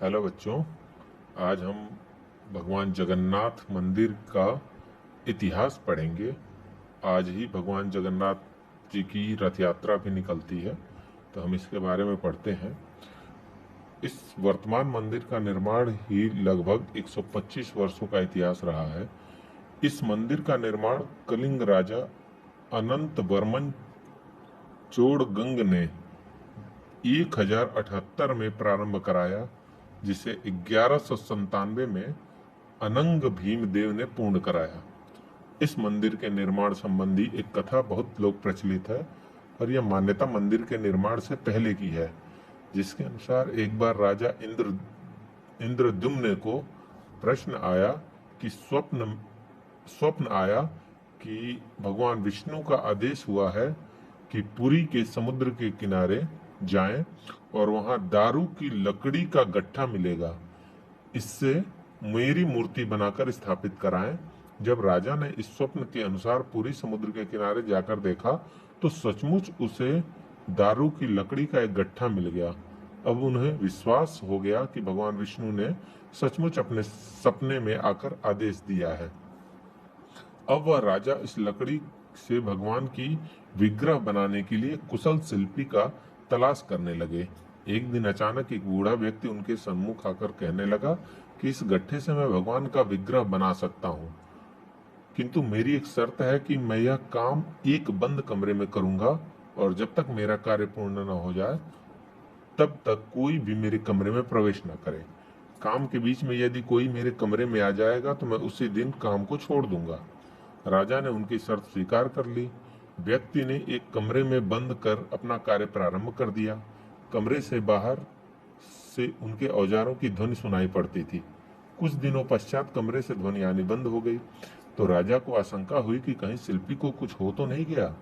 Hello बच्चों, आज हम भगवान जगन्नाथ मंदिर का इतिहास पढ़ेंगे। आज ही भगवान जगन्नाथ जी की रथ यात्रा भी निकलती है, तो हम इसके बारे में पढ़ते हैं। इस वर्तमान मंदिर का निर्माण ही लगभग 125 वर्षों का इतिहास रहा है। इस मंदिर का निर्माण कलिंग राजा अनंत वर्मन चोड़गंग ने 1078 में प्रारंभ कराया, जिसे 1197 में अनंग भीमदेव ने पूर्ण कराया। इस मंदिर के निर्माण संबंधी एक कथा बहुत लोक प्रचलित है और यह मान्यता मंदिर के निर्माण से पहले की है, जिसके अनुसार एक बार राजा इंद्रद्युम्न को प्रश्न आया कि स्वप्न स्वप्न आया कि भगवान विष्णु का आदेश हुआ है कि पुरी के समुद्र के किनारे जाएं और वहां दारू की लकड़ी का गट्ठा मिलेगा, इससे मेरी मूर्ति बनाकर स्थापित कराएं। जब राजा ने इस स्वप्न के अनुसार पूरी समुद्र के किनारे जाकर देखा तो सचमुच उसे दारू की लकड़ी का एक गट्ठा मिल गया। अब उन्हें विश्वास हो गया कि भगवान विष्णु ने सचमुच अपने सपने में आकर आदेश दिया है। अब वह राजा इस लकड़ी से भगवान की विग्रह बनाने के लिए कुशल शिल्पी का तलाश करने लगे। एक दिन अचानक एक बूढ़ा व्यक्ति उनके सम्मुख आकर कहने लगा कि इस गट्ठे से मैं भगवान का विग्रह बना सकता हूँ, किंतु मेरी एक शर्त है कि मैं यह काम एक बंद कमरे में करूंगा और जब तक मेरा कार्य पूर्ण न हो जाए तब तक कोई भी मेरे कमरे में प्रवेश न करे। काम के बीच में यदि कोई मेरे कमरे में आ जाएगा तो मैं उसी दिन काम को छोड़ दूंगा। राजा ने उनकी शर्त स्वीकार कर ली। व्यक्ति ने एक कमरे में बंद कर अपना कार्य प्रारंभ कर दिया। कमरे से बाहर से उनके औजारों की ध्वनि सुनाई पड़ती थी। कुछ दिनों पश्चात कमरे से ध्वनि आनी बंद हो गई, तो राजा को आशंका हुई कि कहीं शिल्पी को कुछ हो तो नहीं गया,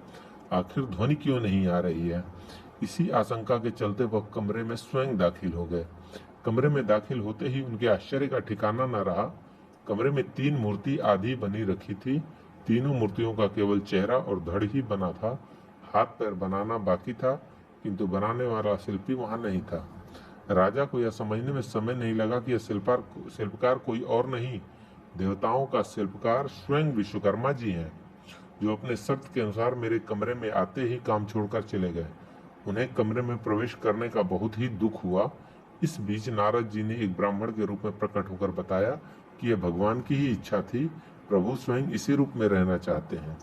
आखिर ध्वनि क्यों नहीं आ रही है। इसी आशंका के चलते वह कमरे में स्वयं दाखिल हो गए। कमरे में दाखिल होते ही उनके आश्चर्य का ठिकाना न रहा। कमरे में 3 मूर्ति आधी बनी रखी थी। तीनों मूर्तियों का केवल चेहरा और धड़ ही बना था। हाथ पैर बनाना बाकी था, किंतु बनाने वाला शिल्पी वहां नहीं था। राजा को यह समझने में समय नहीं लगा कि यह शिल्पकार कोई और नहीं, देवताओं का शिल्पकार स्वयं विश्वकर्मा जी हैं, जो अपने शर्त के अनुसार मेरे कमरे में आते ही काम छोड़कर चले गए। उन्हें कमरे में प्रवेश करने का बहुत ही दुख हुआ। इस बीच नारद जी ने एक ब्राह्मण के रूप में प्रकट होकर बताया कि यह भगवान की ही इच्छा थी, प्रभु स्वयं इसी रूप में रहना चाहते हैं।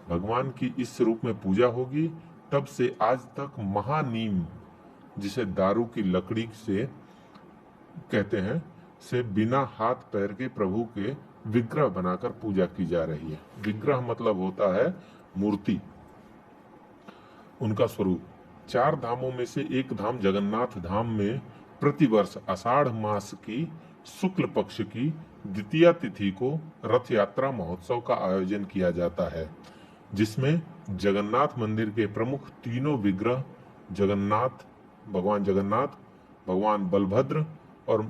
भगवान की इस रूप में पूजा होगी। तब से आज तक महानीम, जिसे दारू की लकड़ी से कहते हैं, से बिना हाथ पैर के प्रभु के विग्रह बनाकर पूजा की जा रही है। विग्रह मतलब होता है मूर्ति, उनका स्वरूप। 4 धामों में से एक धाम जगन्नाथ धाम में प्रतिवर्ष आषाढ़ मास की शुक्ल पक्ष की द्वितीया तिथि को रथ यात्रा महोत्सव का आयोजन किया जाता है, जिसमें जगन्नाथ मंदिर के प्रमुख तीनों विग्रह भगवान जगन्नाथ, भगवान बलभद्र और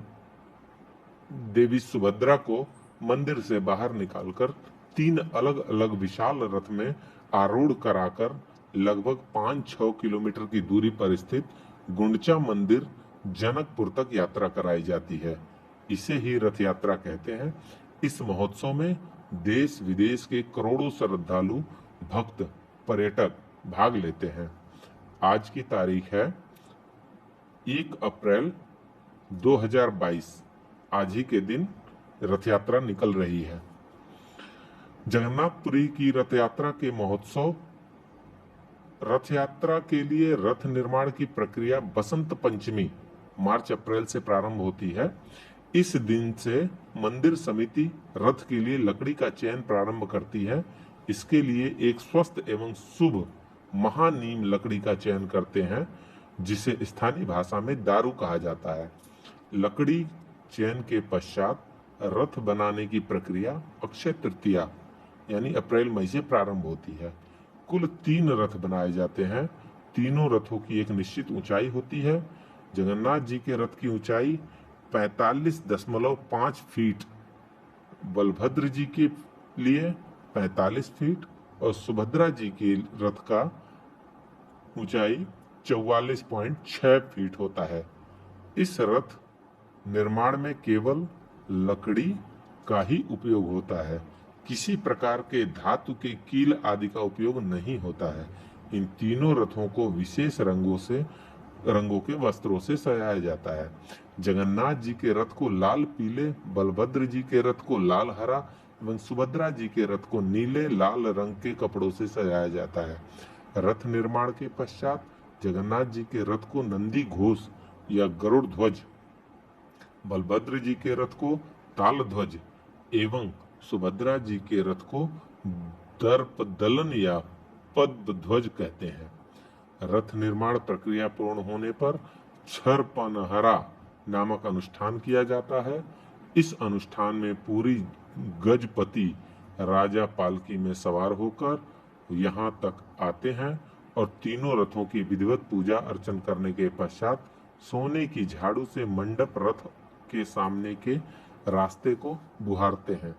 देवी सुभद्रा को मंदिर से बाहर निकालकर 3 अलग अलग विशाल रथ में आरूढ़ कराकर लगभग 5-6 किलोमीटर की दूरी पर स्थित गुंडचा मंदिर जनकपुर तक यात्रा कराई जाती है। इसे ही रथ यात्रा कहते हैं। इस महोत्सव में देश विदेश के करोड़ों श्रद्धालु, भक्त, पर्यटक भाग लेते हैं। आज की तारीख है 1 अप्रैल 2022। आज ही के दिन रथ यात्रा निकल रही है। जगन्नाथपुरी की रथ यात्रा के महोत्सव रथ यात्रा के लिए रथ निर्माण की प्रक्रिया बसंत पंचमी मार्च अप्रैल से प्रारंभ होती है। इस दिन से मंदिर समिति रथ के लिए लकड़ी का चयन प्रारंभ करती है। इसके लिए एक स्वस्थ एवं शुभ महानीम लकड़ी का चयन करते हैं, जिसे स्थानीय भाषा में दारू कहा जाता है। लकड़ी चयन के पश्चात रथ बनाने की प्रक्रिया अक्षय तृतीया यानी अप्रैल मई से प्रारंभ होती है। कुल 3 रथ बनाए जाते हैं। तीनों रथों की एक निश्चित ऊंचाई होती है। जगन्नाथ जी के रथ की ऊंचाई 45.5 फीट, बलभद्र जी के लिए 45 फीट और सुभद्रा जी के रथ का ऊंचाई 44.6 फीट होता है। इस रथ निर्माण में केवल लकड़ी का ही उपयोग होता है। किसी प्रकार के धातु के कील आदि का उपयोग नहीं होता है। इन तीनों रथों को विशेष रंगों के वस्त्रों से सजाया जाता है। जगन्नाथ जी के रथ को लाल पीले, बलभद्र जी के रथ को लाल हरा एवं सुभद्रा जी के रथ को नीले लाल रंग के कपड़ों से सजाया जाता है। रथ निर्माण के पश्चात जगन्नाथ जी के रथ को नंदी घोष या गरुड़ ध्वज, बलभद्र जी के रथ को ताल ध्वज एवं सुभद्रा जी के रथ को दर्प दलन या पद्म ध्वज कहते हैं। रथ निर्माण प्रक्रिया पूर्ण होने पर छरपनहरा नामक अनुष्ठान किया जाता है। इस अनुष्ठान में पूरी गजपति राजा पालकी में सवार होकर यहाँ तक आते हैं और तीनों रथों की विधिवत पूजा अर्चन करने के पश्चात सोने की झाड़ू से मंडप रथ के सामने के रास्ते को बुहारते हैं।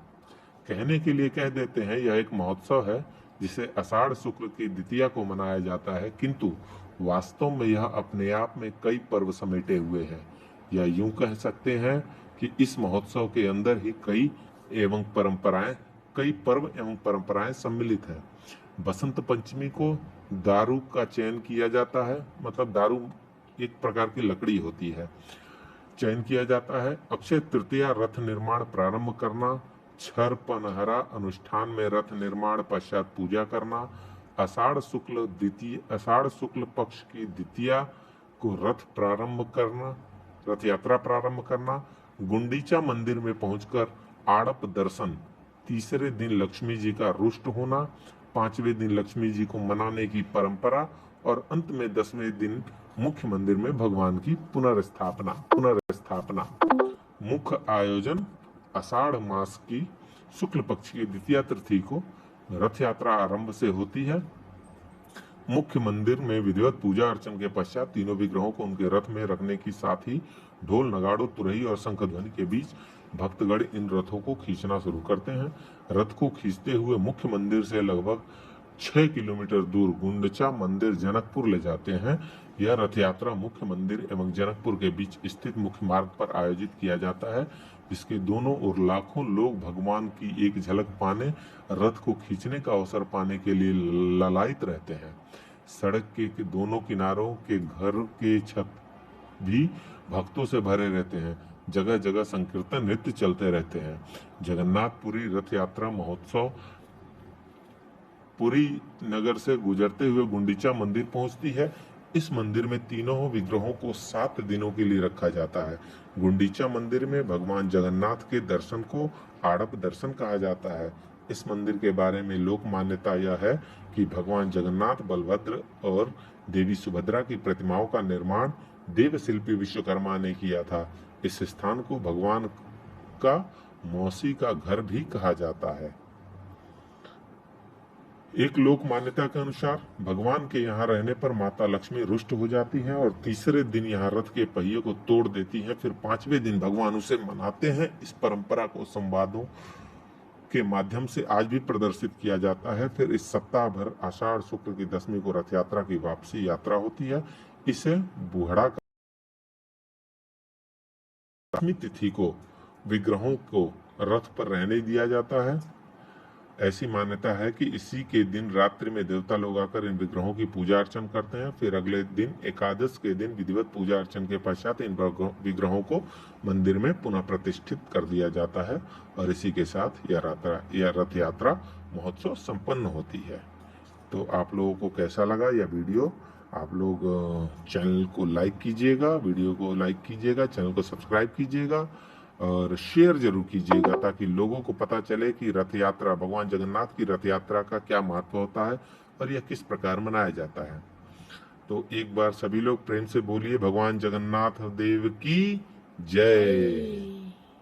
कहने के लिए कह देते हैं यह एक महोत्सव है जिसे आषाढ़ शुक्ल की द्वितीया को मनाया जाता है, किंतु वास्तव में यह अपने आप में कई पर्व समेटे हुए है। या यूं कह सकते हैं कि इस महोत्सव के अंदर ही कई पर्व एवं परंपराएं सम्मिलित हैं। बसंत पंचमी को दारू का चयन किया जाता है, मतलब दारू एक प्रकार की लकड़ी होती है, चयन किया जाता है। अक्षय तृतीया रथ निर्माण प्रारंभ करना, छरपनहरा अनुष्ठान में रथ निर्माण पश्चात पूजा करना, आषाढ़ शुक्ल पक्ष की द्वितीया को रथ यात्रा प्रारंभ करना, गुंडीचा मंदिर में पहुंचकर आड़प दर्शन, तीसरे दिन लक्ष्मी जी का रुष्ट होना, पांचवें दिन लक्ष्मी जी को मनाने की परंपरा और अंत में 10वें दिन मुख्य मंदिर में भगवान की पुनर्स्थापना। मुख्य आयोजन आषाढ़ मास की शुक्ल पक्ष की द्वितीया तिथि को रथ यात्रा आरंभ से होती है। मुख्य मंदिर में विधिवत पूजा अर्चन के पश्चात तीनों विग्रहों को उनके रथ में रखने की साथ ही ढोल नगाड़ों तुरही और शंख ध्वनि के बीच भक्तगण इन रथों को खींचना शुरू करते हैं। रथ को खींचते हुए मुख्य मंदिर से लगभग 6 किलोमीटर दूर गुंडचा मंदिर जनकपुर ले जाते हैं। यह रथ यात्रा मुख्य मंदिर एवं जनकपुर के बीच स्थित मुख्य मार्ग पर आयोजित किया जाता है, जिसके दोनों ओर लाखों लोग भगवान की एक झलक पाने, रथ को खींचने का अवसर पाने के लिए ललायित रहते हैं। सड़क के दोनों किनारों के घर के छत भी भक्तों से भरे रहते हैं। जगह जगह संकीर्तन नृत्य चलते रहते हैं। जगन्नाथपुरी रथ यात्रा महोत्सव पुरी नगर से गुजरते हुए गुंडीचा मंदिर पहुंचती है। इस मंदिर में तीनों विग्रहों को 7 दिनों के लिए रखा जाता है। गुंडीचा मंदिर में भगवान जगन्नाथ के दर्शन को आड़प दर्शन कहा जाता है। इस मंदिर के बारे में लोक मान्यता यह है कि भगवान जगन्नाथ, बलभद्र और देवी सुभद्रा की प्रतिमाओं का निर्माण देव शिल्पी विश्वकर्मा ने किया था। इस स्थान को भगवान का मौसी का घर भी कहा जाता है। एक लोक मान्यता के अनुसार भगवान के यहाँ रहने पर माता लक्ष्मी रुष्ट हो जाती है और तीसरे दिन यहाँ रथ के पहिए को तोड़ देती है। फिर 5वें दिन भगवान उसे मनाते हैं। इस परंपरा को संवादों के माध्यम से आज भी प्रदर्शित किया जाता है। फिर इस सप्ताह भर आषाढ़ शुक्ल की 10वीं को रथ यात्रा की वापसी यात्रा होती है। इसे बुहड़ा का तिथि को विग्रहों को रथ पर रहने दिया जाता है। ऐसी मान्यता है कि इसी के दिन रात्रि में देवता लोग आकर इन विग्रहों की पूजा अर्चन करते हैं। फिर अगले दिन एकादश के दिन विधिवत पूजा अर्चन के पश्चात इन विग्रहों को मंदिर में पुनः प्रतिष्ठित कर दिया जाता है और इसी के साथ यह रथ यात्रा महोत्सव संपन्न होती है। तो आप लोगों को कैसा लगा यह वीडियो? आप लोग चैनल को लाइक कीजिएगा, वीडियो को लाइक कीजिएगा, चैनल को सब्सक्राइब कीजिएगा और शेयर जरूर कीजिएगा ताकि लोगों को पता चले कि रथ यात्रा, भगवान जगन्नाथ की रथ यात्रा का क्या महत्व होता है और यह किस प्रकार मनाया जाता है। तो एक बार सभी लोग प्रेम से बोलिए, भगवान जगन्नाथ देव की जय।